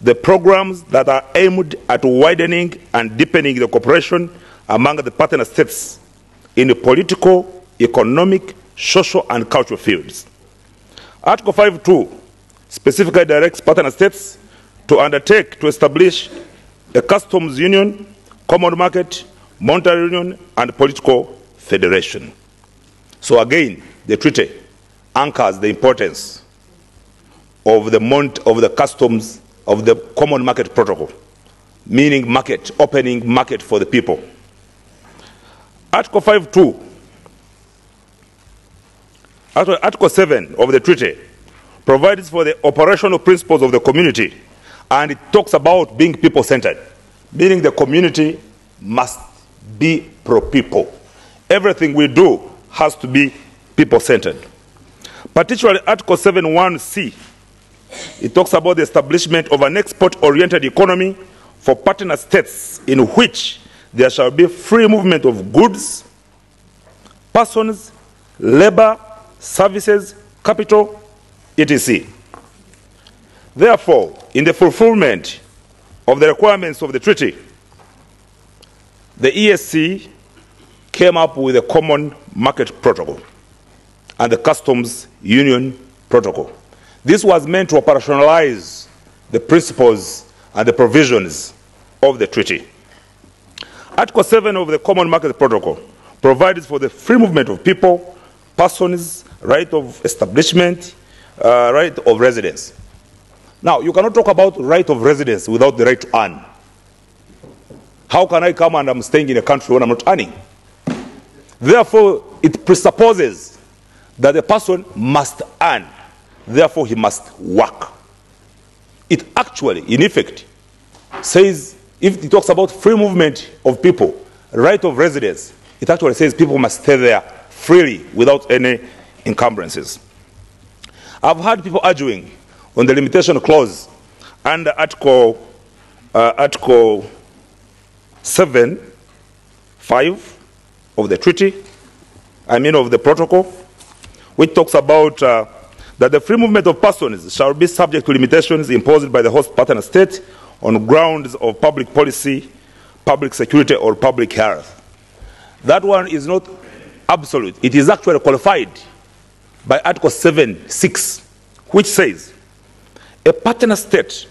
the programs that are aimed at widening and deepening the cooperation among the partner states in the political, economic, social, and cultural fields. Article 5.2 specifically directs partner states to undertake to establish a customs union, common market, monetary union, and political federation. So again, the treaty anchors the importance of the customs of the common market protocol, meaning market, opening market for the people. Article 5.2, Article 7 of the treaty provides for the operational principles of the community, and it talks about being people-centered, meaning the community must be pro-people. Everything we do has to be people-centered. Particularly Article 7.1c, it talks about the establishment of an export-oriented economy for partner states in which there shall be free movement of goods, persons, labor, services, capital, etc. Therefore, in the fulfillment of the requirements of the treaty, the ESC came up with a common market protocol and the customs union protocol. This was meant to operationalize the principles and the provisions of the treaty. Article 7 of the Common Market Protocol provides for the free movement of people, persons, right of establishment, right of residence. Now, you cannot talk about right of residence without the right to earn. How can I come and I'm staying in a country when I'm not earning? Therefore, it presupposes that the person must earn. Therefore, he must work. It actually, in effect, says, if it talks about free movement of people, right of residence, it actually says people must stay there freely without any encumbrances. I've heard people arguing on the limitation clause under Article 7.5 of the treaty, of the protocol, which talks about that the free movement of persons shall be subject to limitations imposed by the host partner state on grounds of public policy, public security, or public health. That one is not absolute. It is actually qualified by Article 7.6, which says, a partner state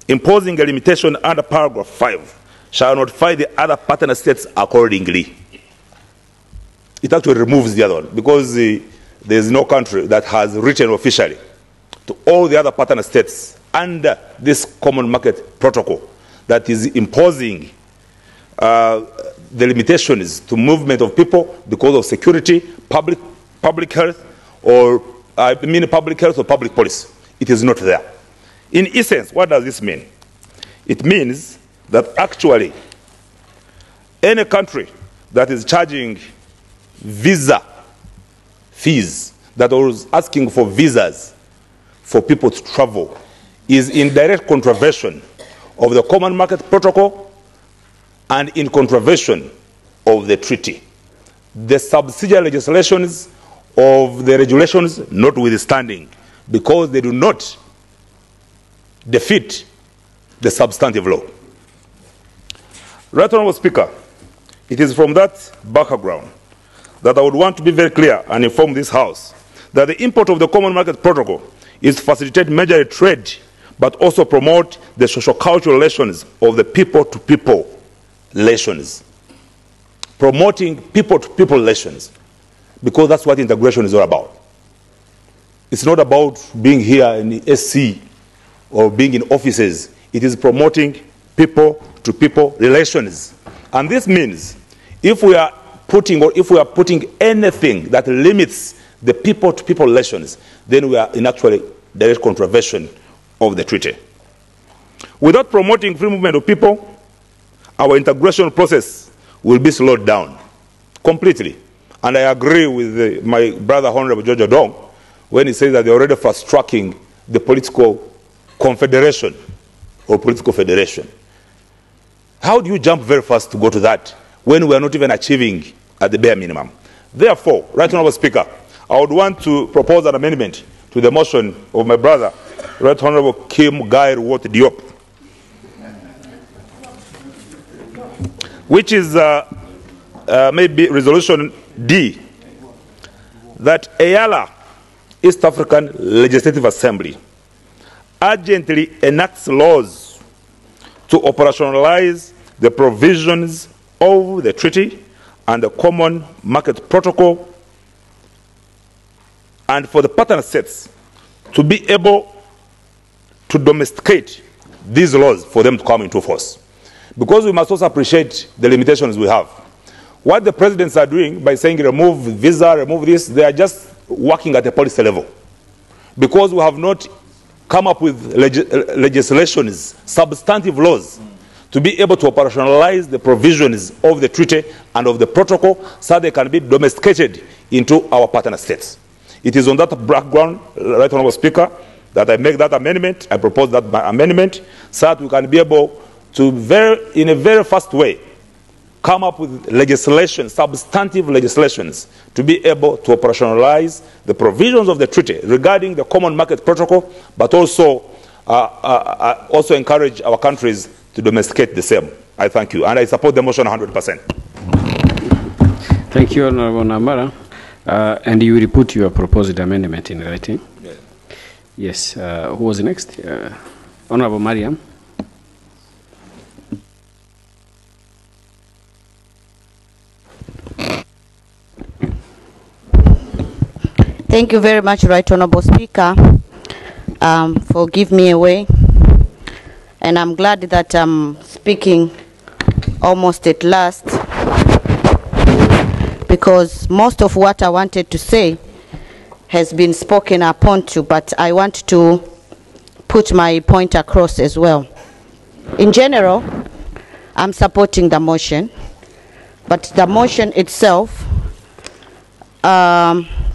imposing a limitation under paragraph 5 shall notify the other partner states accordingly. It actually removes the other one, because there is no country that has written officially to all the other partner states under this common market protocol that is imposing the limitations to movement of people because of security, public health, or public health or public policy. It is not there. In essence, what does this mean? It means that actually any country that is charging visa fees, that was asking for visas for people to travel, is in direct contravention of the Common Market Protocol and in contravention of the treaty. The subsidiary legislations of the regulations notwithstanding, because they do not defeat the substantive law. Right Honourable Speaker, it is from that background that I would want to be very clear and inform this House that the import of the Common Market Protocol is to facilitate major trade, but also promote the socio-cultural relations of the people-to-people relations. Promoting people-to-people relations, because that's what integration is all about. It's not about being here in the SC or being in offices. It is promoting people-to-people relations. And this means if we are putting anything that limits the people-to-people relations, then we are in actually direct contravention of the treaty. Without promoting free movement of people, our integration process will be slowed down completely. And I agree with my brother Honorable George Odong when he says that they're already fast-tracking the political confederation or political federation. How do you jump very fast to go to that when we are not even achieving at the bare minimum? Therefore, Right Honourable Speaker, I would want to propose an amendment to the motion of my brother, Right Honourable Kim Guy Ruot Diop, which is maybe Resolution D, that Eala, East African Legislative Assembly, urgently enacts laws to operationalize the provisions of the treaty and the Common Market Protocol, and for the partner states to be able to domesticate these laws for them to come into force. Because we must also appreciate the limitations we have. What the presidents are doing by saying remove visa, remove this, they are just working at a policy level. Because we have not come up with legislations, substantive laws, to be able to operationalize the provisions of the treaty and of the protocol so they can be domesticated into our partner states. It is on that background, Right Honourable Speaker, that I make that amendment. I propose that amendment so that we can be able to, in a very fast way, come up with legislation, substantive legislations, to be able to operationalize the provisions of the treaty regarding the Common Market Protocol, but also encourage our countries to domesticate the same. I thank you, and I support the motion 100%. Thank you, Honourable Namara. And you will put your proposed amendment in writing? Yes. Yes. Who was next? Honourable Mariam. Thank you very much, Right Honourable Speaker, for giving me a way. And I'm glad that I'm speaking almost at last, because most of what I wanted to say has been spoken upon to, but I want to put my point across as well. In general, I'm supporting the motion, but the motion itself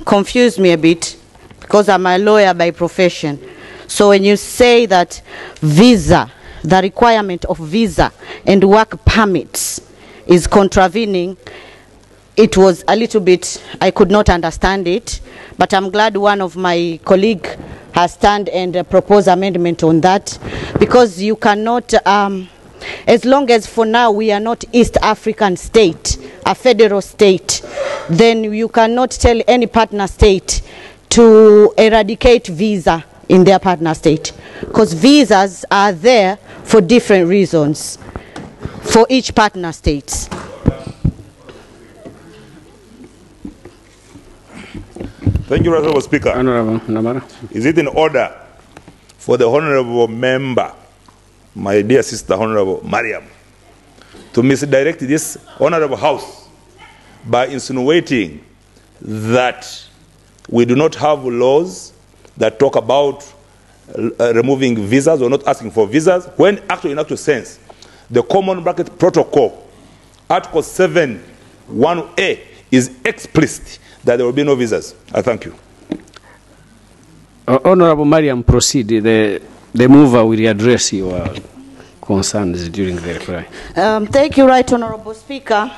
confused me a bit because I'm a lawyer by profession. So when you say that visa, the requirement of visa and work permits is contravening, it was a little bit, I could not understand it, but I'm glad one of my colleagues has stand and proposed amendment on that, because you cannot, as long as for now we are not East African state, a federal state, then you cannot tell any partner state to eradicate visa in their partner state, because visas are there for different reasons for each partner state. Thank you, Honourable Speaker. Honourable Namara. Is it in order for the Honourable Member, my dear sister Honourable Mariam, to misdirect this Honourable House by insinuating that we do not have laws that talk about removing visas or not asking for visas, when actually in actual sense, the Common Market Protocol, Article 7(1)(a) is explicit that there will be no visas. I thank you. Honourable Mariam, proceed. The mover will address your concerns during the reply. Thank you, Right Honourable Speaker.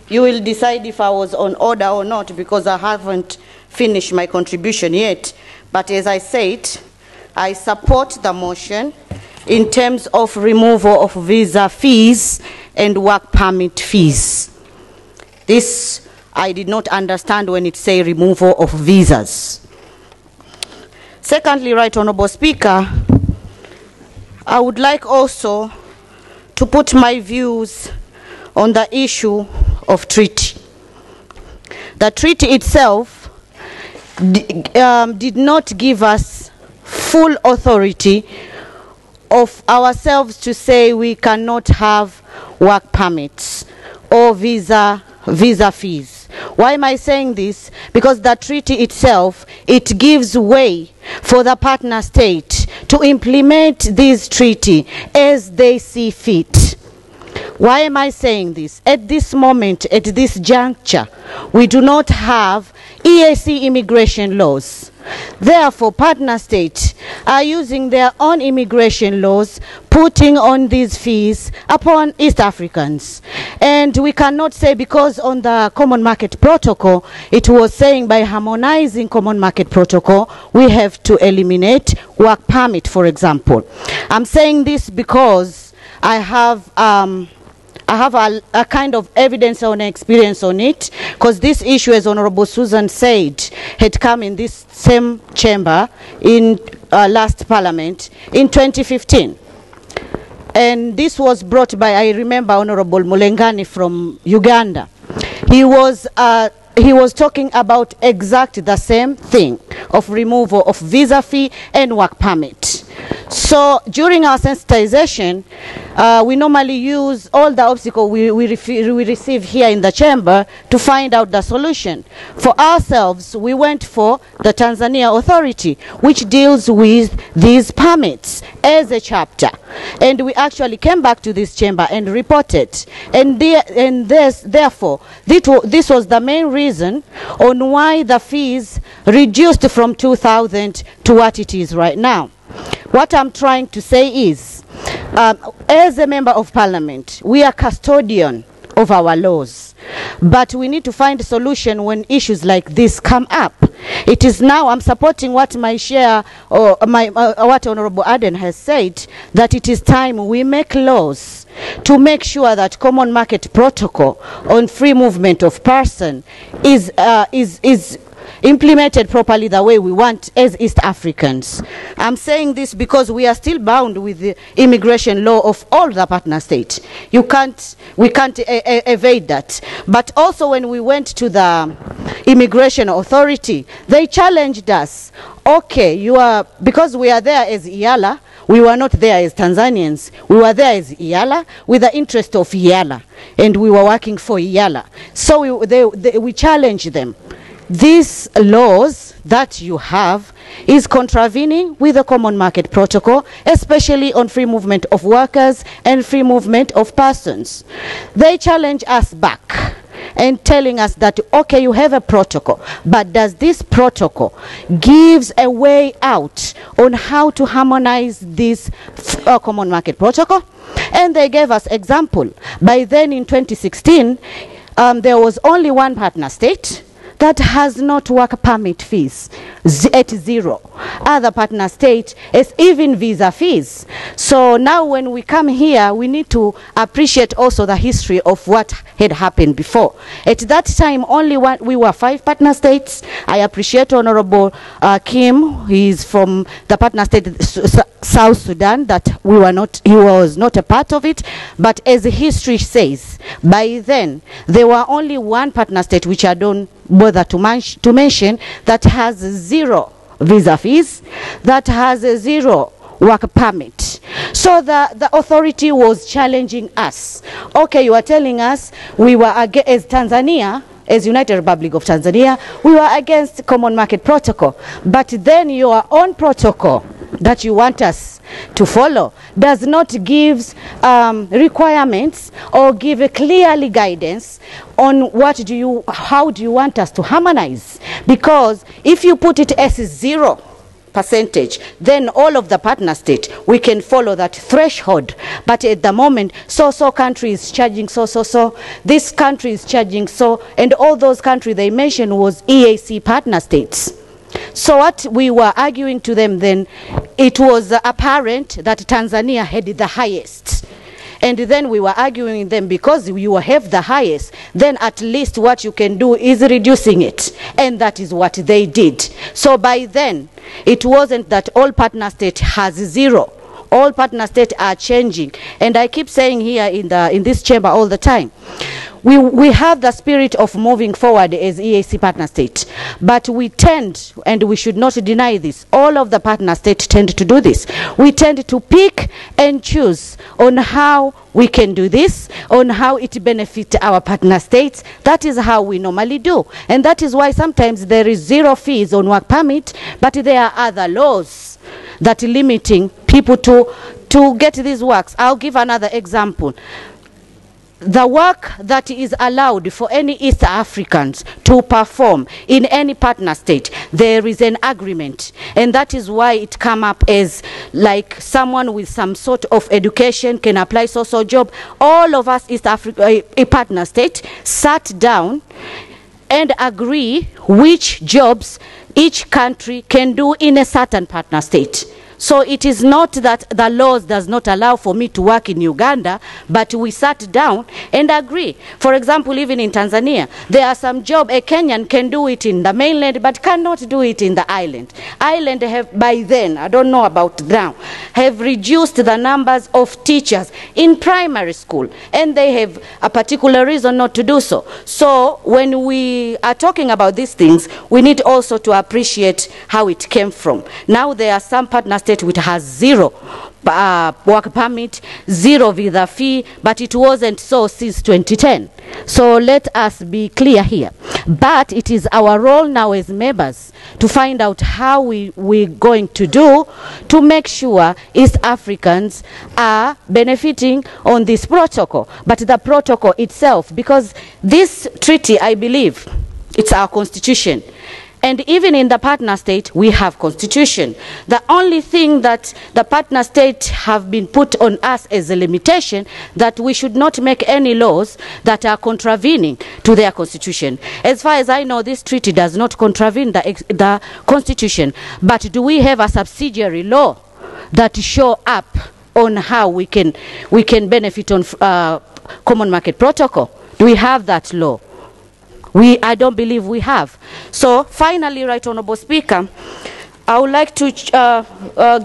You will decide if I was on order or not, because I haven't finished my contribution yet. But as I said, I support the motion in terms of removal of visa fees and work permit fees. This I did not understand when it say removal of visas. Secondly, Right Honourable Speaker, I would like also to put my views on the issue of treaty. The treaty itself did not give us full authority of ourselves to say we cannot have work permits or visa fees. Why am I saying this? Because the treaty itself, it gives way for the partner state to implement this treaty as they see fit. Why am I saying this? At this moment, at this juncture, we do not have EAC immigration laws. Therefore, partner states are using their own immigration laws, putting on these fees upon East Africans. And we cannot say, because on the Common Market Protocol, it was saying by harmonizing Common Market Protocol, we have to eliminate work permit, for example. I'm saying this because I have I have a kind of evidence or experience on it, because this issue, as Honorable Susan said, had come in this same chamber in last Parliament in 2015. And this was brought by, I remember, Honorable Mulengani from Uganda. He was talking about exactly the same thing of removal of visa fee and work permit. So during our sensitization, we normally use all the obstacles we receive here in the chamber to find out the solution. For ourselves, we went for the Tanzania Authority, which deals with these permits as a chapter. And we actually came back to this chamber and reported. And therefore, this was the main reason on why the fees reduced from 2,000 to what it is right now. What I'm trying to say is, as a member of parliament, we are custodian of our laws, but we need to find a solution when issues like this come up. It is now, I'm supporting what my share, or what Honorable Aden has said, that it is time we make laws to make sure that common market protocol on free movement of person is implemented properly the way we want as East Africans. I'm saying this because we are still bound with the immigration law of all the partner states. We can't evade that. But also when we went to the Immigration Authority, they challenged us. Okay, because we are there as Eala, we were not there as Tanzanians. We were there as Eala with the interest of Eala, and we were working for Eala. So we challenged them. These laws that you have is contravening with the common market protocol, especially on free movement of workers and free movement of persons. They challenge us back and telling us that, okay, you have a protocol, but does this protocol gives a way out on how to harmonize this common market protocol? And they gave us example. By then in 2016, there was only one partner state that has not work permit fees, at zero. Other partner state is even visa fees. So now when we come here, we need to appreciate also the history of what had happened before. At that time, we were 5 partner states. I appreciate Honorable Kim. He's from the partner state South Sudan, that he was not a part of it. But as history says, by then, there were only one partner state, which I don't bother to mention, that has 0 visa fees, that has 0 work permit. So the authority was challenging us. Okay, you are telling us we were as Tanzania, as United Republic of Tanzania, we were against common market protocol. But then your own protocol that you want us to follow does not give requirements or give a clearly guidance on how do you want us to harmonize. Because if you put it as 0%, then all of the partner state, we can follow that threshold. But at the moment, so country is charging so, this country is charging so, and all those countries they mentioned was EAC partner states. So what we were arguing to them then, it was apparent that Tanzania had the highest. And then we were arguing with them, because you have the highest, then at least what you can do is reducing it. And that is what they did. So by then, it wasn't that all partner state has 0. All partner states are changing. And I keep saying here in this chamber all the time, we have the spirit of moving forward as EAC partner state, but we tend, and we should not deny this, all of the partner states tend to do this. We tend to pick and choose on how we can do this, on how it benefits our partner states. That is how we normally do. And that is why sometimes there is 0 fees on work permit, but there are other laws that are limiting people to get these works. I'll give another example. The work that is allowed for any East Africans to perform in any partner state, there is an agreement. And that is why it come up as like someone with some sort of education can apply social job. All of us East Africa, a partner state, sat down and agree which jobs each country can do in a certain partner state. So it is not that the laws does not allow for me to work in Uganda, but we sat down and agree. For example, even in Tanzania, there are some jobs a Kenyan can do it in the mainland, but cannot do it in the island. Island have, by then, I don't know about now, have reduced the numbers of teachers in primary school, and they have a particular reason not to do so. So when we are talking about these things, we need also to appreciate how it came from. Now there are some partner states which has zero work permit, zero visa fee, but it wasn't so since 2010. So let us be clear here. But it is our role now as members to find out how we're going to do to make sure East Africans are benefiting on this protocol. But the protocol itself, because this treaty, I believe, it's our constitution. And even in the partner state, we have constitution. The only thing that the partner state have been put on us as a limitation, that we should not make any laws that are contravening to their constitution. As far as I know, this treaty does not contravene the constitution. But do we have a subsidiary law that show up on how we can benefit on common market protocol? Do we have that law? I don't believe we have. So finally, Right Honorable Speaker, I would like to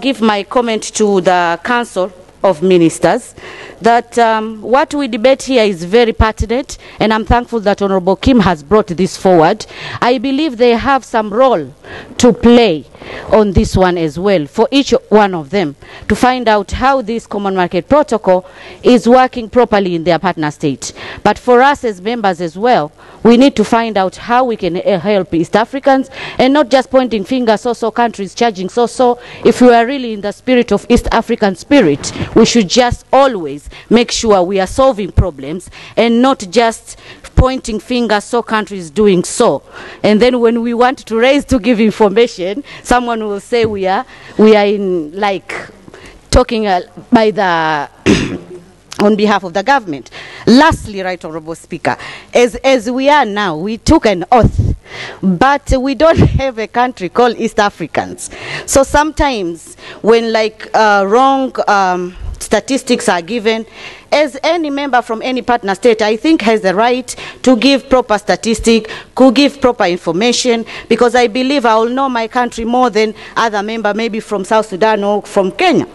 give my comment to the Council of Ministers that what we debate here is very pertinent, and I'm thankful that Honorable Kim has brought this forward. I believe they have some role to play on this one as well, for each one of them, to find out how this common market protocol is working properly in their partner state. But for us as members as well, we need to find out how we can help East Africans, and not just pointing fingers, so countries charging so. If we are really in the spirit of East African spirit, we should just always make sure we are solving problems and not just pointing fingers, so countries doing so. And then when we want to raise to give information, someone will say we are in like talking by the on behalf of the government. Lastly, Right Honorable Speaker, as we are now, we took an oath, but we don't have a country called East Africans. So sometimes when like wrong statistics are given, as any member from any partner state, I think has the right to give proper statistic, could give proper information, because I believe I will know my country more than other member, maybe from South Sudan or from Kenya.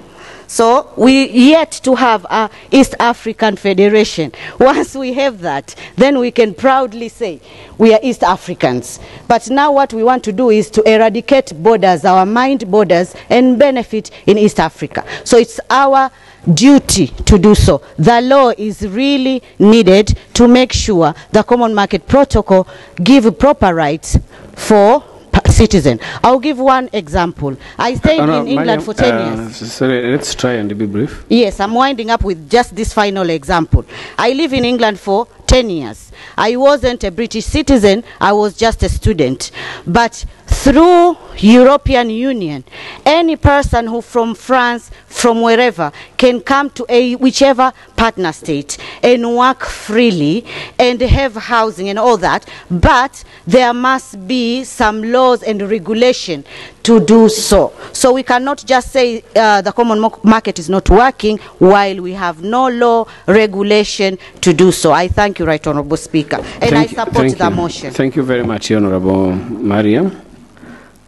So we yet to have a East African Federation. Once we have that, then we can proudly say we are East Africans. But now what we want to do is to eradicate borders, our mind borders, and benefit in East Africa. So it's our duty to do so. The law is really needed to make sure the common market protocol give proper rights for citizen. I'll give one example. I stayed in England for 10 years. Sorry, let's try and be brief. Yes, I'm winding up with just this final example. I live in England for 10 years. I wasn't a British citizen, I was just a student. But through European Union, any person who from France, from wherever, can come to whichever partner state and work freely and have housing and all that, but there must be some laws and regulation to do so. So we cannot just say the common market is not working while we have no law regulation to do so. I thank you, Right Honorable Speaker, and I support the motion. Thank you very much, Honorable Mariam.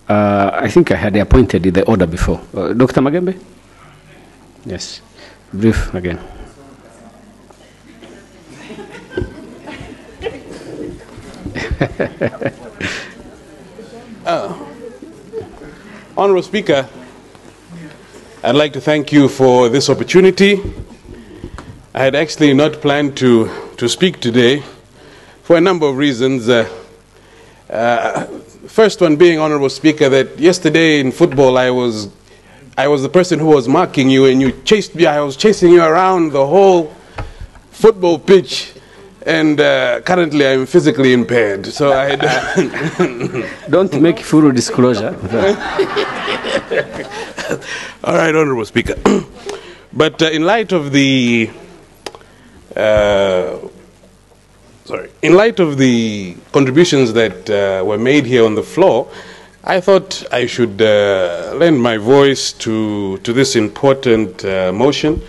I think I had appointed in the order before. Dr. Magembe? Yes. Brief again. Honorable Speaker, I'd like to thank you for this opportunity. I had actually not planned to speak today for a number of reasons. First one being, Honorable Speaker, that yesterday in football I was the person who was marking you, and you chased me. I was chasing you around the whole football pitch, and currently I'm physically impaired. So I don't make full disclosure. All right, Honorable Speaker. But in light of the contributions that were made here on the floor, I thought I should lend my voice to this important motion.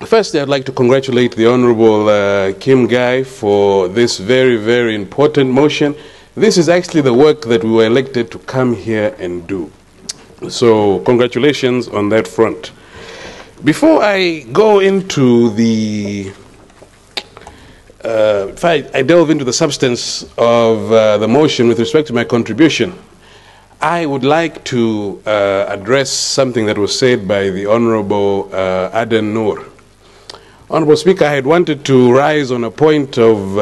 Firstly, I'd like to congratulate the Honorable Kim Guy for this very, very important motion. This is actually the work that we were elected to come here and do. So, congratulations on that front. Before I go into the if I delve into the substance of the motion with respect to my contribution, I would like to address something that was said by the Honorable Aden Noor. Honorable Speaker, I had wanted to rise on a point of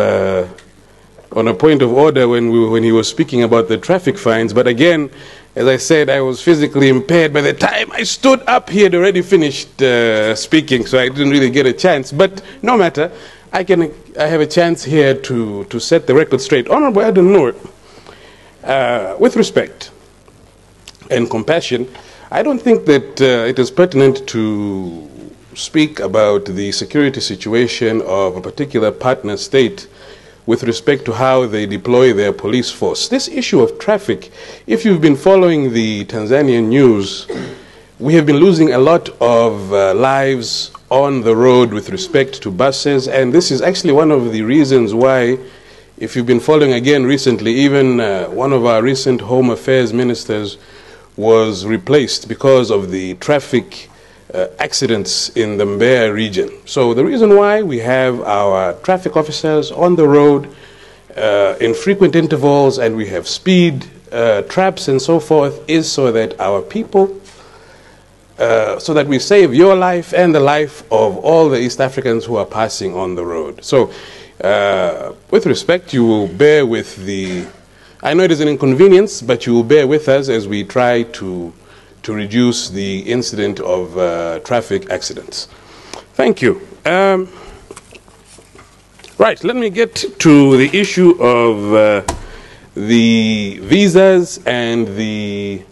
order when he was speaking about the traffic fines, but again, as I said, I was physically impaired. By the time I stood up, he had already finished speaking, so I didn't really get a chance. But no matter, I have a chance here to set the record straight. Honorable Aden Noor, with respect and compassion, I don't think that it is pertinent to speak about the security situation of a particular partner state with respect to how they deploy their police force. This issue of traffic, if you've been following the Tanzanian news, we have been losing a lot of lives on the road with respect to buses, and this is actually one of the reasons why, if you've been following again recently, even one of our recent Home Affairs ministers was replaced because of the traffic accidents in the Mbeya region. So the reason why we have our traffic officers on the road in frequent intervals and we have speed traps and so forth is so that our people, so that we save your life and the life of all the East Africans who are passing on the road. So with respect, you will bear with the, I know it is an inconvenience, but you will bear with us as we try to reduce the incident of traffic accidents. Thank you. Right, let me get to the issue of the visas and the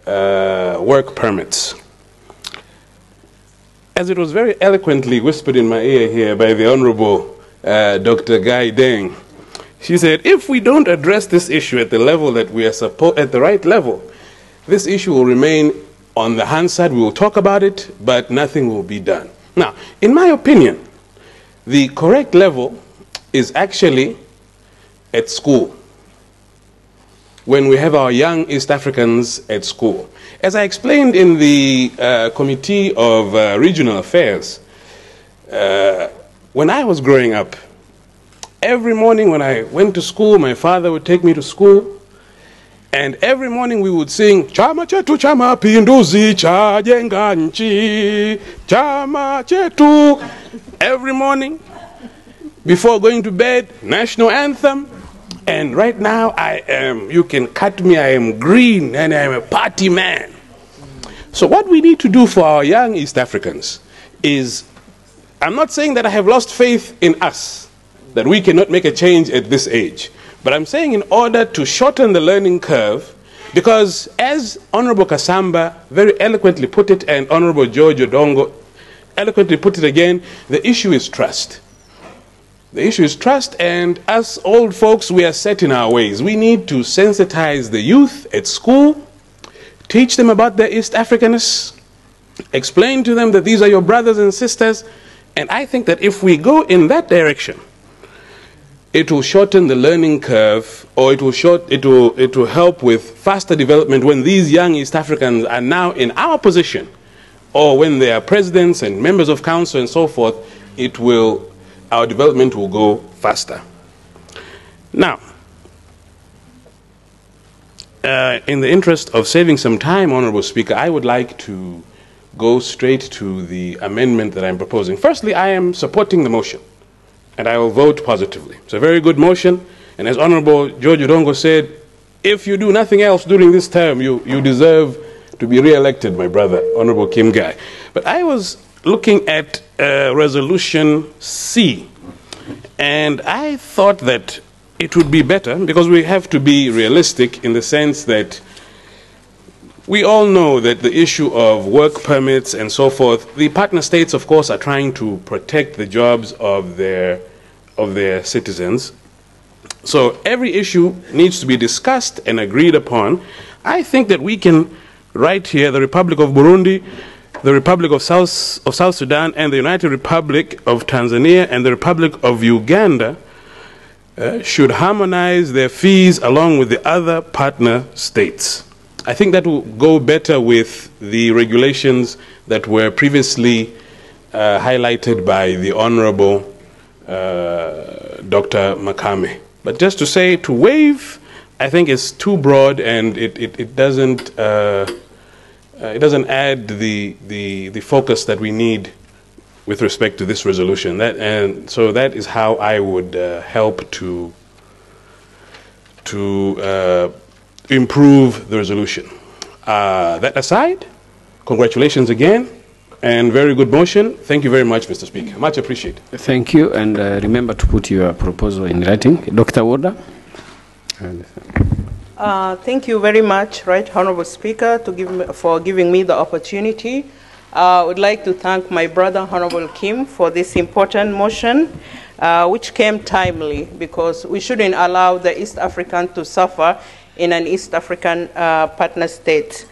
work permits. As it was very eloquently whispered in my ear here by the Honorable Dr. Guy Deng, she said, if we don't address this issue at the level that we are at the right level, this issue will remain on the Hansard. We will talk about it, but nothing will be done. Now, in my opinion, the correct level is actually at school, when we have our young East Africans at school. As I explained in the Committee of Regional Affairs, when I was growing up, every morning when I went to school, my father would take me to school, and every morning we would sing, Chama chetu chama pinduzi chajenga nchi, Chama chetu. Every morning, before going to bed, national anthem. And right now, I am, you can cut me, I am green, and I am a party man. So what we need to do for our young East Africans is, I'm not saying that I have lost faith in us, that we cannot make a change at this age. But I'm saying in order to shorten the learning curve, because as Honorable Kasamba very eloquently put it, and Honorable George Odongo eloquently put it again, the issue is trust. The issue is trust, and us old folks, we are set in our ways. We need to sensitize the youth at school, teach them about their East Africanness, explain to them that these are your brothers and sisters, and I think that if we go in that direction, it will shorten the learning curve, or it will help with faster development when these young East Africans are now in our position, or when they are presidents and members of council and so forth, our development will go faster. Now, in the interest of saving some time, Honorable Speaker, I would like to go straight to the amendment that I'm proposing. Firstly, I am supporting the motion, and I will vote positively. It's a very good motion, and as Honorable George Odongo said, if you do nothing else during this term, you deserve to be re-elected, my brother, Honorable Kim Guy. But I was looking at Resolution C, and I thought that it would be better, because we have to be realistic in the sense that we all know that the issue of work permits and so forth, the partner states, of course, are trying to protect the jobs of their citizens. So every issue needs to be discussed and agreed upon. I think that we can, right here, the Republic of Burundi, the Republic of South Sudan, and the United Republic of Tanzania, and the Republic of Uganda should harmonize their fees along with the other partner states. I think that will go better with the regulations that were previously highlighted by the Honorable Dr. Makame. But just to say, to waive, I think is too broad, and it doesn't add the focus that we need with respect to this resolution. And so that is how I would help to improve the resolution. That aside, congratulations again, and very good motion. Thank you very much, Mr. Speaker. Much appreciated. Thank you, and remember to put your proposal in writing. Dr. Warder. Thank you very much, Right Honorable Speaker, for giving me the opportunity. I would like to thank my brother, Honorable Kim, for this important motion, which came timely, because we shouldn't allow the East African to suffer in an East African partner state.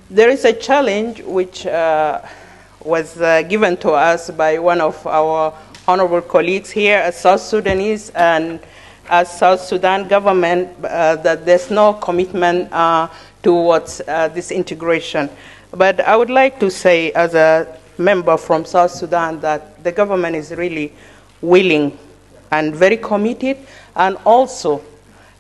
There is a challenge which was given to us by one of our honorable colleagues here as South Sudanese and as South Sudan government, that there's no commitment towards this integration. But I would like to say, as a member from South Sudan, that the government is really willing and very committed, and also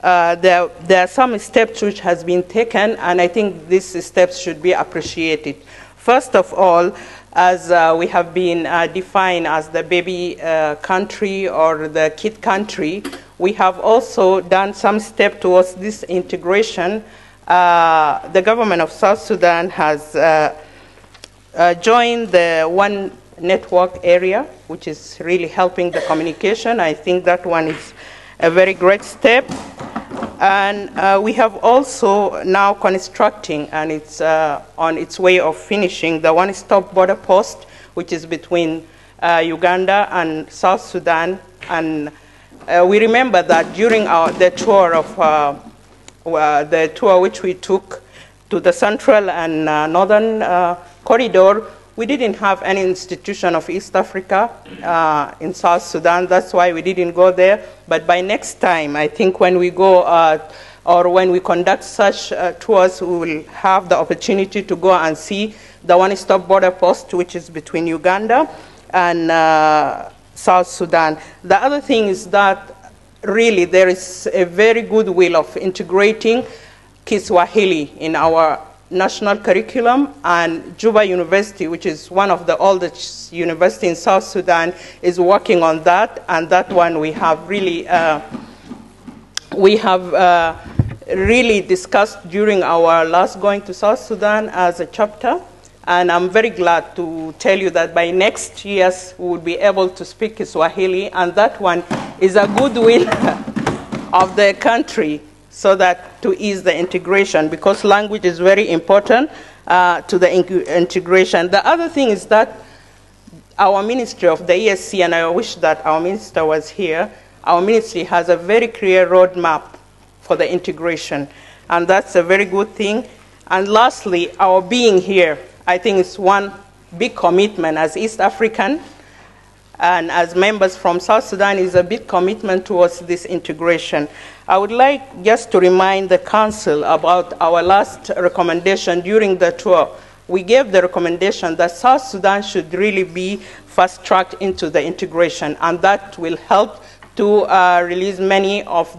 there are some steps which has been taken, and I think these steps should be appreciated. First of all, as we have been defined as the baby country or the kid country, we have also done some step towards this integration. The government of South Sudan has joined the One Network area, which is really helping the communication. I think that one is a very great step. And we have also now constructing, and it's on its way of finishing, the one-stop border post, which is between Uganda and South Sudan. And we remember that during the tour of the tour which we took to the central and northern corridor, we didn't have any institution of East Africa in South Sudan. That's why we didn't go there. But by next time, I think when we go or when we conduct such tours, we will have the opportunity to go and see the one-stop border post, which is between Uganda and South Sudan. The other thing is that really there is a very good will of integrating Kiswahili in our national curriculum, and Juba University, which is one of the oldest universities in South Sudan, is working on that, and that one we have really really discussed during our last going to South Sudan as a chapter, and I'm very glad to tell you that by next year we will be able to speak Kiswahili, and that one is a goodwill of the country, so that to ease the integration, because language is very important to the integration. The other thing is that our ministry of the ESC, and I wish that our minister was here, our ministry has a very clear roadmap for the integration, and that's a very good thing. And lastly, our being here, I think it's one big commitment as East African, and as members from South Sudan is a big commitment towards this integration. I would like just to remind the Council about our last recommendation during the tour. We gave the recommendation that South Sudan should really be fast-tracked into the integration, and that will help to release many of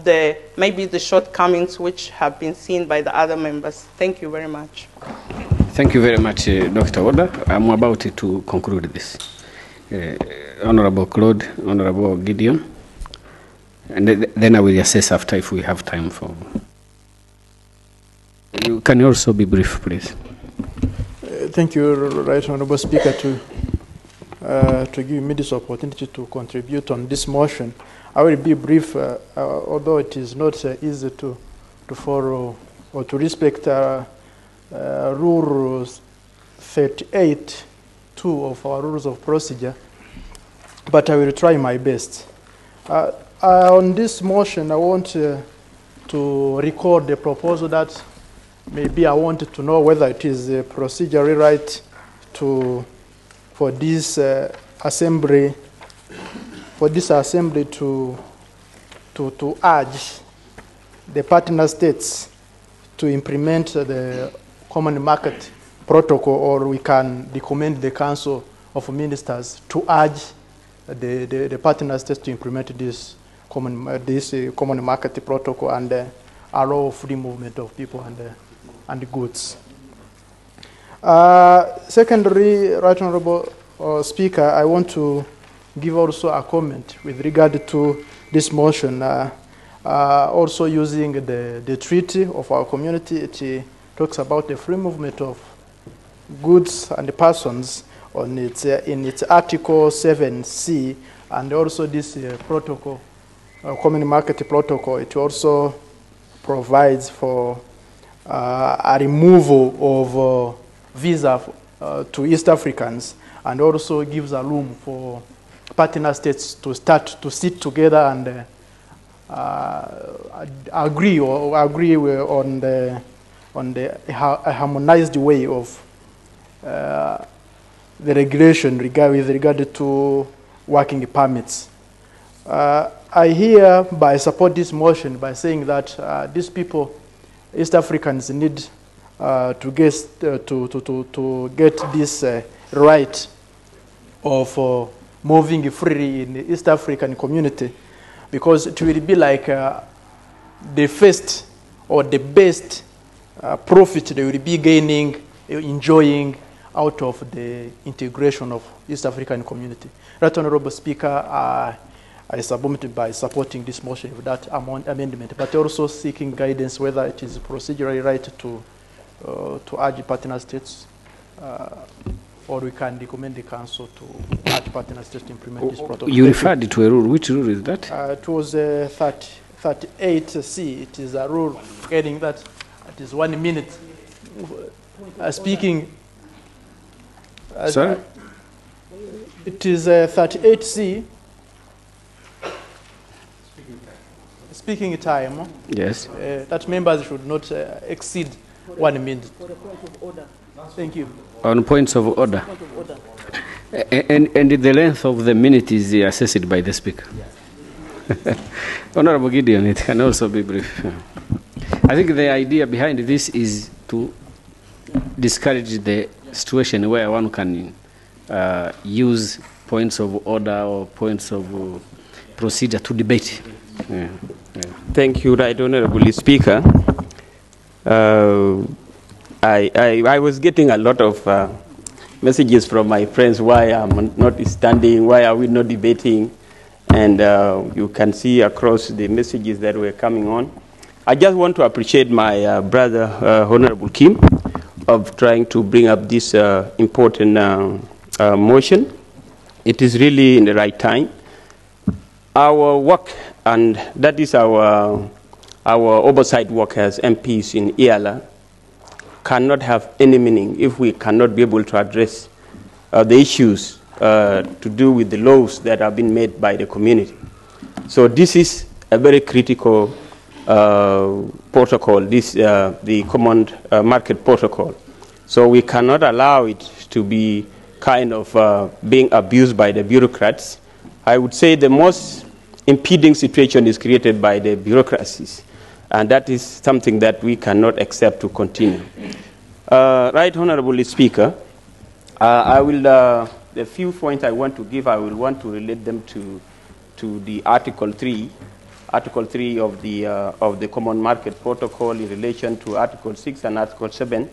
maybe the shortcomings which have been seen by the other members. Thank you very much. Thank you very much, Dr. Warder. I'm about to conclude this. Honorable Claude, Honorable Gideon, and then I will assess after if we have time for. Can you also be brief, please? Thank you, Right Honorable Speaker, to give me this opportunity to contribute on this motion. I will be brief, although it is not easy to follow or to respect Rule 38(2) of our rules of procedure, but I will try my best. On this motion, I want to record the proposal that maybe I wanted to know whether it is procedurally right for this assembly to urge the partner states to implement the common market protocol, or we can recommend the Council of Ministers to urge the partner states to implement this common market protocol and allow free movement of people and goods. Secondly, Right Honorable Speaker, I want to give also a comment with regard to this motion. Also using the treaty of our community, it talks about the free movement of goods and persons on its, in its Article 7C, and also this protocol, Common Market Protocol, it also provides for a removal of visa to East Africans, and also gives a room for partner states to start to sit together and agree on a harmonized way of the regulation with regard to working permits. I hereby support this motion by saying that these people, East Africans, need to get this right of moving freely in the East African community, because it will be like the first or the best profit they will be gaining, enjoying out of the integration of East African community. Right Honorable Speaker, I submit by supporting this motion with that amendment, but also seeking guidance whether it is procedurally right to urge partner states, or we can recommend the Council to urge partner states to implement this protocol. You referred to a rule. Which rule is that? It was 38C. It is a rule getting that it is 1 minute. Speaking. Sorry? It is 38C. Speaking time. Yes. That members should not exceed 1 minute. Thank you. On points of order. And the length of the minute is assessed by the Speaker. Yes. Honorable Gideon, it can also be brief. I think the idea behind this is to discourage the situation where one can use points of order or points of procedure to debate. Yeah. Yeah. Thank you, Right Honorable Speaker. I was getting a lot of messages from my friends why I'm not standing, why are we not debating, and you can see across the messages that were coming on. I just want to appreciate my brother, Honorable Kim, of trying to bring up this important motion. It is really in the right time. Our work, and that is our oversight work as MPs in Eala, cannot have any meaning if we cannot be able to address the issues to do with the laws that have been made by the community. So this is a very critical protocol, the Common Market Protocol. So we cannot allow it to be kind of being abused by the bureaucrats. I would say the most impeding situation is created by the bureaucracies, and that is something that we cannot accept to continue. Right Honorable Speaker, I will, the few points I want to give, I will want to relate them to the Article 3 of the Common Market Protocol in relation to Article 6 and Article 7.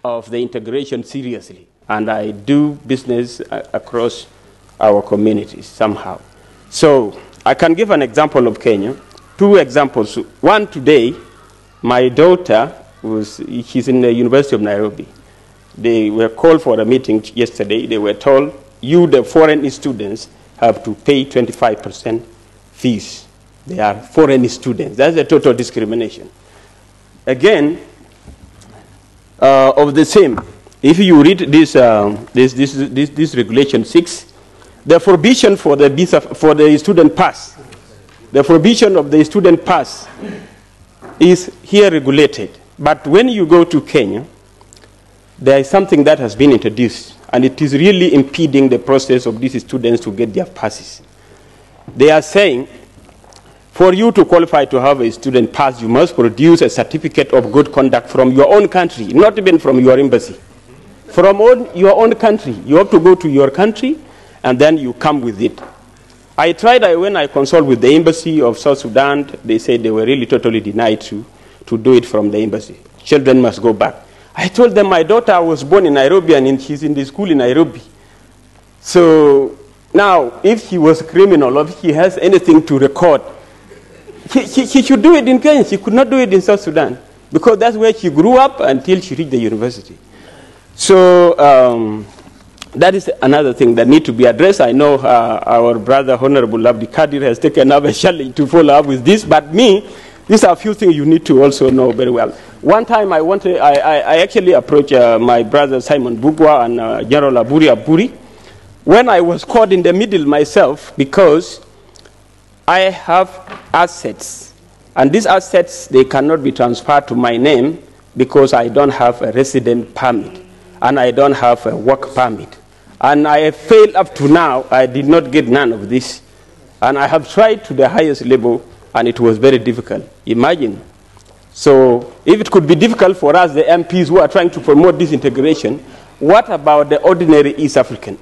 of the integration seriously, and I do business across our communities somehow. So I can give an example of Kenya, 2 examples. One today, my daughter, she's in the University of Nairobi. They were called for a meeting yesterday. They were told, you, the foreign students, have to pay 25% fees. They are foreign students. That's a total discrimination. Again, of the same, if you read this Regulation 6, the provision for the visa, for the student pass, the provision of the student pass is here regulated. But when you go to Kenya, there is something that has been introduced, and it is really impeding the process of these students to get their passes. They are saying, for you to qualify to have a student pass, you must produce a certificate of good conduct from your own country, not even from your embassy. From your own country. You have to go to your country, and then you come with it. I tried, when I consulted with the embassy of South Sudan, they said they were really totally denied to do it from the embassy. Children must go back. I told them my daughter was born in Nairobi, and she's in the school in Nairobi. So now, if she was a criminal, or if she has anything to record, she should do it in Kenya. She could not do it in South Sudan, because that's where she grew up until she reached the university. So that is another thing that needs to be addressed. I know our brother, Honorable Abdi Kadir, has taken up a challenge to follow up with this, but these are a few things you need to also know very well. One time I actually approached my brother Simon Bugwa and General Aburi, when I was caught in the middle myself, because I have assets, and these assets, they cannot be transferred to my name because I don't have a resident permit, and I don't have a work permit. And I have failed up to now. I did not get none of this. And I have tried to the highest level, and it was very difficult. Imagine. So if it could be difficult for us, the MPs who are trying to promote this integration, what about the ordinary East African?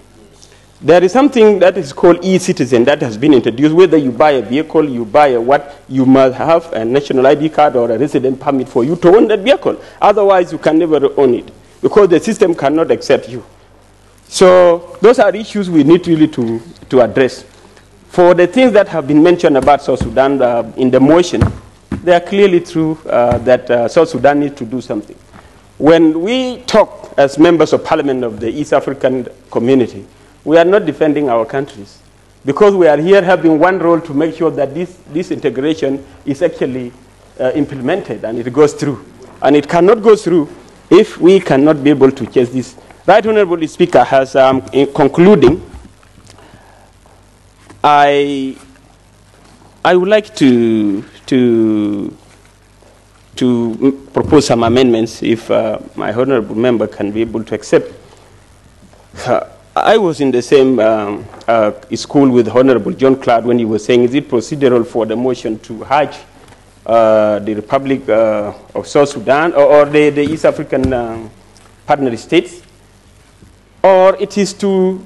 There is something that is called e-citizen that has been introduced. Whether you buy a vehicle, you buy a what, you must have a national ID card or a resident permit for you to own that vehicle. Otherwise, you can never own it, because the system cannot accept you. So those are issues we need really to address. For the things that have been mentioned about South Sudan in the motion, they are clearly true that South Sudan needs to do something. When we talk as members of parliament of the East African community, we are not defending our countries, because we are here having one role to make sure that this integration is actually implemented and it goes through. And it cannot go through if we cannot be able to chase this. Right Honorable Speaker, has in concluding, I would like to propose some amendments if my honorable member can be able to accept. I was in the same school with Honorable John Cloud when he was saying, is it procedural for the motion to Hajj the Republic of South Sudan or the East African partner states, or it is to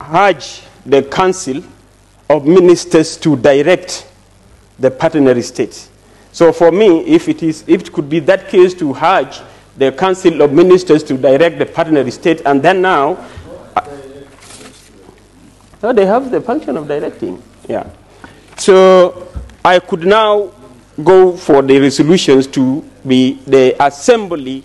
Hajj the Council of Ministers to direct the partner states. So for me, if it could be that case to Hajj the Council of Ministers to direct the partner state, and then now, no, they have the function of directing. Yeah. So I could now go for the resolutions to be the assembly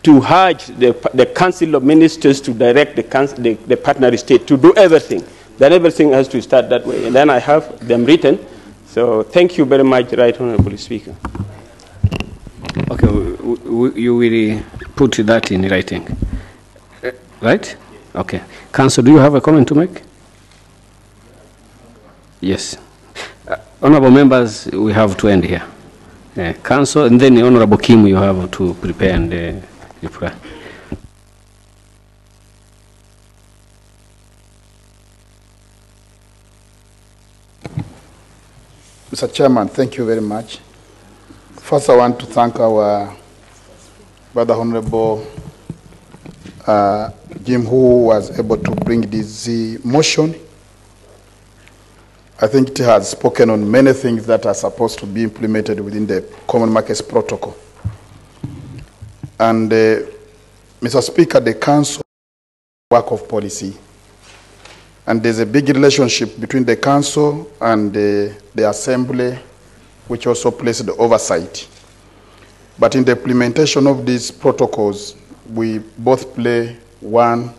to Hajj the Council of Ministers to direct the partner state to do everything. Then everything has to start that way. And then I have them written. So thank you very much, Right Honorable Speaker. Okay, you will put that in writing, right? Okay. Council, do you have a comment to make? Yes. Honorable members, we have to end here. Council, and then Honorable Kim, you have to prepare and reply. Mr. Chairman, thank you very much. First, I want to thank our brother Honorable Jim, who was able to bring this motion. I think it has spoken on many things that are supposed to be implemented within the Common Markets Protocol. And Mr. Speaker, the Council work of policy. And there's a big relationship between the Council and the Assembly, which also plays the oversight. But in the implementation of these protocols, we both play one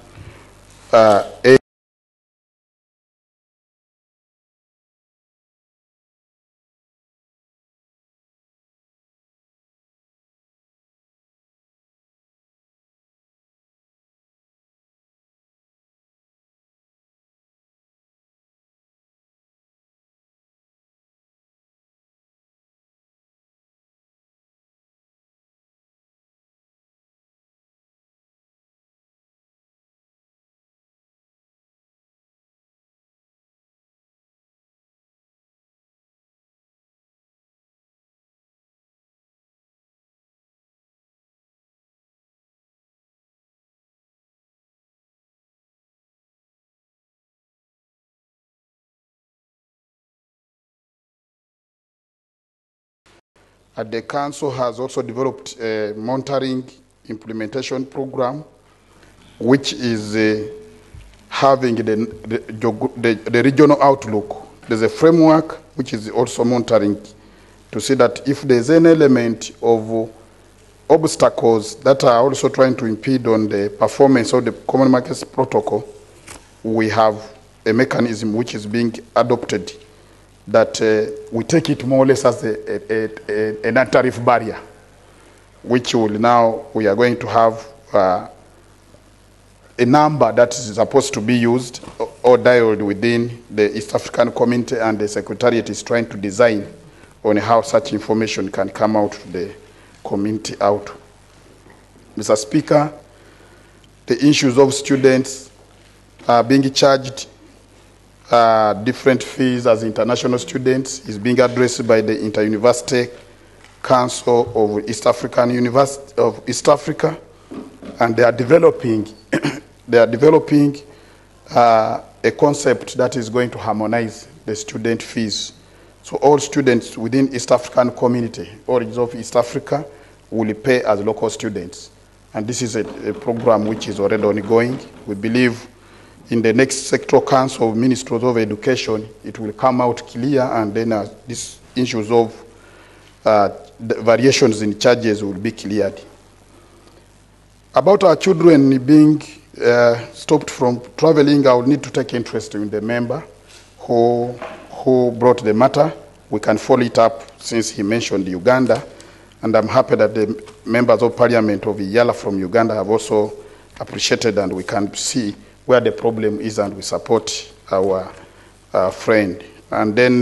the Council has also developed a monitoring implementation program, which is having the regional outlook. There's a framework which is also monitoring to see that if there's any element of obstacles that are also trying to impede on the performance of the Common Markets Protocol, we have a mechanism which is being adopted that we take it more or less as a non-tariff barrier, which will now, we are going to have a number that is supposed to be used or dialed within the East African community, and the Secretariat is trying to design on how such information can come out to the community out. Mr. Speaker, the issues of students being charged different fees as international students is being addressed by the Inter-University Council of East African University of East Africa, and they are developing a concept that is going to harmonize the student fees. So all students within East African community, origins of East Africa, will pay as local students. And this is a program which is already ongoing. We believe in the next sectoral council of ministers of education, it will come out clear, and then these issues of the variations in charges will be cleared. About our children being stopped from traveling, I will need to take interest in the member who brought the matter. We can follow it up since he mentioned Uganda, and I'm happy that the members of parliament of Eala from Uganda have also appreciated, and we can see where the problem is, and we support our friend. And then,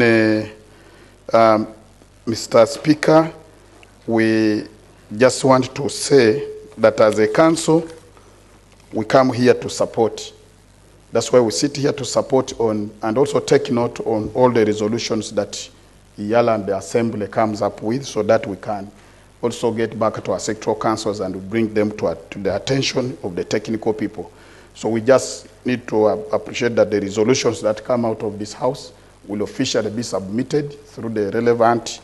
Mr. Speaker, we just want to say that as a council, we come here to support. That's why we sit here to support on, and also take note on all the resolutions that Eala and the Assembly comes up with, so that we can also get back to our sectoral councils and bring them to the attention of the technical people. So we just need to appreciate that the resolutions that come out of this House will officially be submitted through the relevant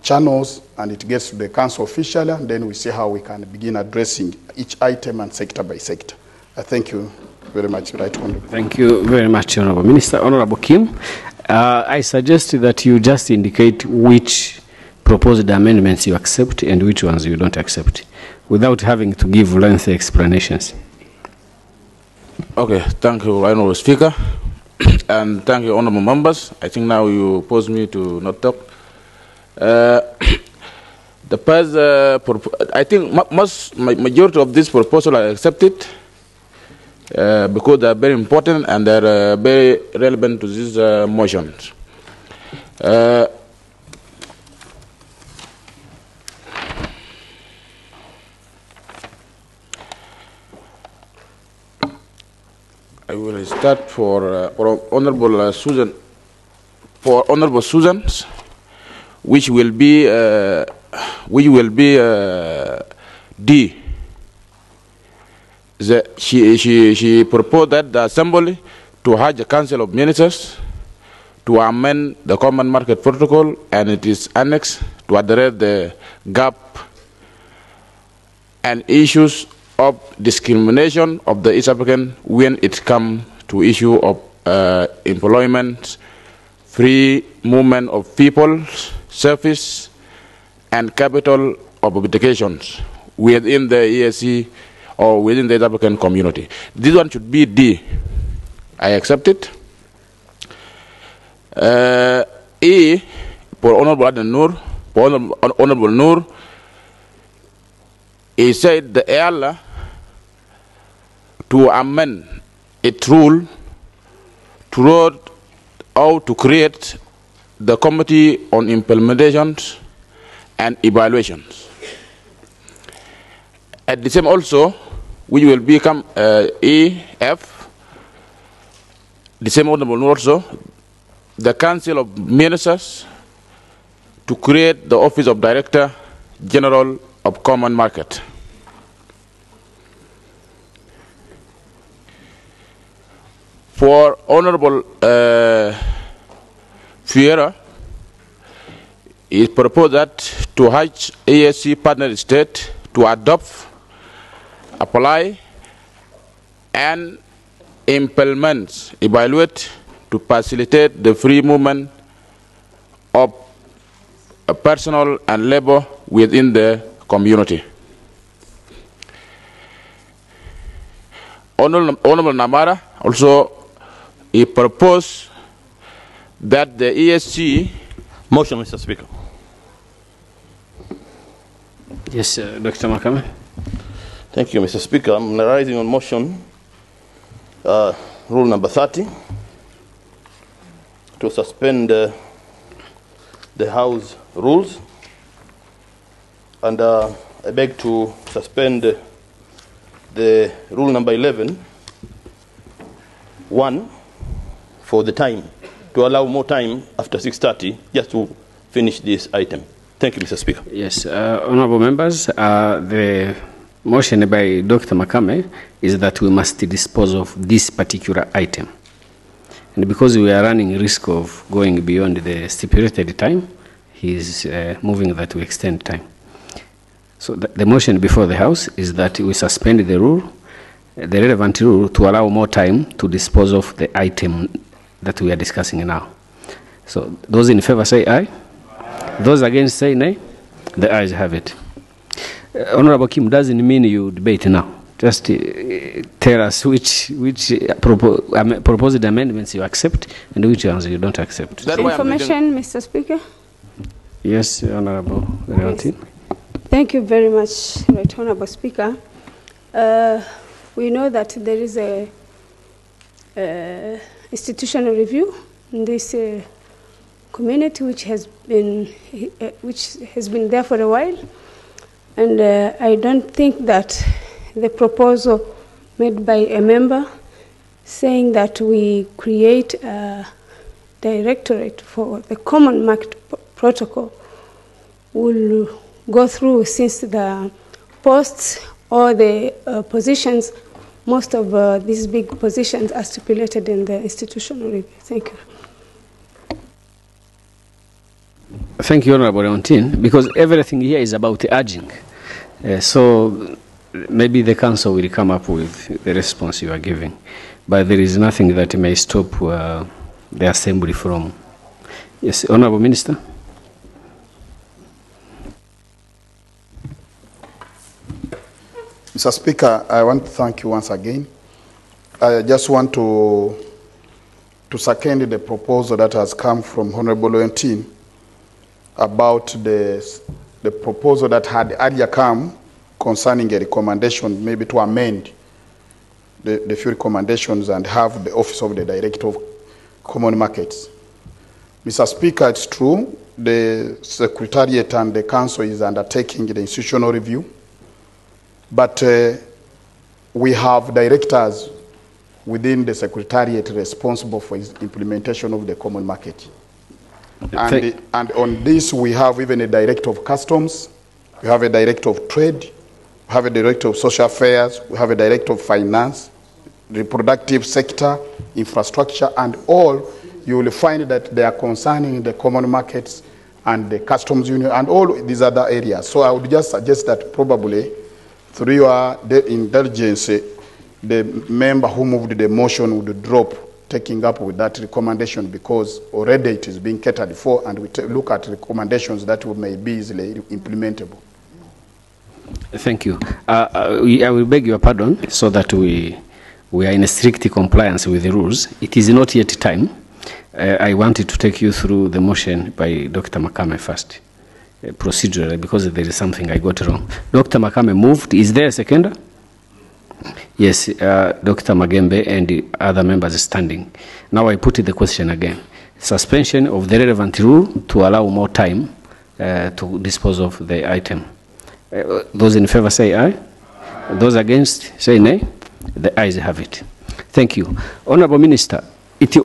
channels, and it gets to the Council officially, and then we see how we can begin addressing each item and sector by sector. Thank you very much, Right Honorable. Thank you very much, Honorable Minister. Honorable Kim, I suggest that you just indicate which proposed amendments you accept and which ones you don't accept, without having to give lengthy explanations. Okay, thank you, Honorable Speaker, and thank you, honorable members. I think now you pose me to not talk. The first, I think majority of this proposal are accepted because they are very important and they are very relevant to these motions. I will start for Honorable Susan. For Honorable Susan's, which will be D. She proposed that the Assembly to have a Council of Ministers to amend the Common Market Protocol and it is annexed to address the gap and issues of discrimination of the East African when it comes to issue of employment, free movement of people, service, and capital of applications within the EAC or within the East African community. This one should be D. I accept it. E, for Honorable Aden Noor, for Honorable Noor, he said the Eala to amend its rule to road how to create the Committee on Implementations and Evaluations. At the same also, which will become EF, the same Honorable also, the Council of Ministers to create the Office of Director General of Common Market. For Honorable Fiera, it proposed that to urge ASC partner state to adopt, apply, and implement, evaluate to facilitate the free movement of personnel and labor within the community. Honorable Namara also he proposed that the ESC... Motion, Mr. Speaker. Yes, Dr. Makame. Thank you, Mr. Speaker. I'm rising on motion, rule number 30, to suspend the House rules. And I beg to suspend the rule number 11, 1, for the time, to allow more time after 6:30 just to finish this item. Thank you, Mr. Speaker. Yes, honorable members, the motion by Dr. Makame is that we must dispose of this particular item. And because we are running risk of going beyond the stipulated time, he is moving that we extend time. So the motion before the House is that we suspend the rule, the relevant rule, to allow more time to dispose of the item that we are discussing now. So those in favor say aye. Those against say nay. The ayes have it. Honorable Kim, doesn't mean you debate now. Just tell us which proposed amendments you accept and which ones you don't accept. Information, Mr. Speaker. Yes, Honorable Leontine. Thank you very much, Right Honorable Speaker. We know that there is a institutional review in this community which has been there for a while, and I don't think that the proposal made by a member saying that we create a directorate for the common market protocol will go through, since the posts or the positions, most of these big positions are stipulated in the institutional review. Thank you. Thank you, Honorable Leontine, because everything here is about urging. So maybe the council will come up with the response you are giving, but there is nothing that may stop the assembly from. Yes, Honorable Minister. Mr. Speaker, I want to thank you once again. I just want to second the proposal that has come from Honorable Leontine about the proposal that had earlier come concerning a recommendation, maybe to amend the few recommendations and have the Office of the Director of Common Markets. Mr. Speaker, it's true, the Secretariat and the Council is undertaking the institutional review, but we have directors within the Secretariat responsible for its implementation of the common market. And on this, we have even a Director of Customs, we have a Director of Trade, we have a Director of Social Affairs, we have a Director of Finance, Reproductive Sector, Infrastructure, and all. You will find that they are concerning the common markets and the customs union and all these other areas. So I would just suggest that probably through your indulgence, the member who moved the motion would drop, taking up with that recommendation, because already it is being catered for, and we look at recommendations that may be easily implementable. Thank you. I will beg your pardon so that we are in a strict compliance with the rules. It is not yet time. I wanted to take you through the motion by Dr. Makame first, procedurally, because there is something I got wrong. Dr. Makame moved. Is there a seconder? Yes, Dr. Magembe and the other members are standing. Now I put the question again. Suspension of the relevant rule to allow more time to dispose of the item. Those in favor say aye. Those against say nay. The ayes have it. Thank you. Honorable Minister,